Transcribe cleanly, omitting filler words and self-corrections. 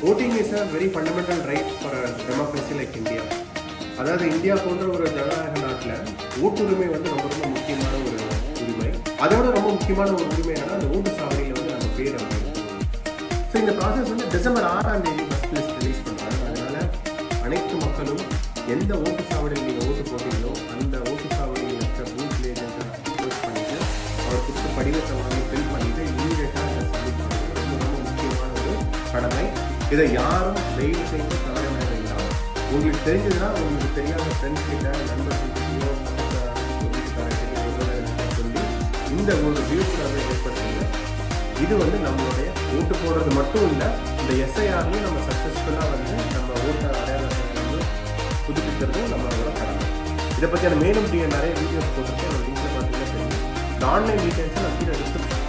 voting is a very fundamental right for a democracy like India. அதாவது India போன்ற ஒரு ஜனநாயக நாட்டில் ஓட்டுரிமை வந்து ரொம்ப ரொம்ப முக்கியமான ஒரு உரிமை. அதோட ரொம்ப முக்கியமான ஒரு உரிமை என்னன்னா அந்த ஓட்டு சாவடியில் வந்து நம்ம பேர் அமைக்கும். ஸோ இந்த ப்ராசஸ் வந்து டிசம்பர் 6ஆம் தேதி ஃபர்ஸ்ட் லிஸ்ட் ரிலீஸ் பண்ணுறாங்க. அதனால அனைத்து மக்களும் எந்த ஓட்டு சாவடியில் நீங்கள் ஓட்டு போட்டீங்களோ அந்த ஓட்டு சாவடியில் இருக்கிற பூத் ஏஜென்ட்டை அப்ரோச் பண்ணிட்டு அவர் கொடுத்த படிவத்தை வாங்கி ஃபில் பண்ணிட்டு இமீடியட்டாக அதை சப்மிட் பண்ணுறது ரொம்ப ரொம்ப முக்கியமான ஒரு கடமை. இதை யாரும் தயவு செய்து தவற வேண்டாம். உங்களுக்கு தெரிஞ்சதுன்னா உங்களுக்கு தெரியாத ஃப்ரெண்ட்ஸ் கிட்ட நண்பர்கள்கிட்டயோ சொல்லி இந்த ஒரு விழிப்புணர்வை ஏற்படுத்துங்க. இது வந்து நம்மளுடைய ஓட்டு போடுறது மட்டும் இல்லை, இந்த எஸ்ஐஆர்லையும் நம்ம சக்ஸஸ்ஃபுல்லாக வந்து நம்ம ஓட்டு அடையாளத்தை வந்து புதுப்பிக்கிறதும் நம்மளோட கடமை. இதை பற்றியான மேலும் நிறைய வீடியோஸ் போட்டிருக்கேன். லிங்க்ல பார்த்தீங்கன்னா தெரியும். இந்த ஆன்லைன் டீட்டெயில்ஸை நான் கீழே டிஸ்கிரிப்ஷன்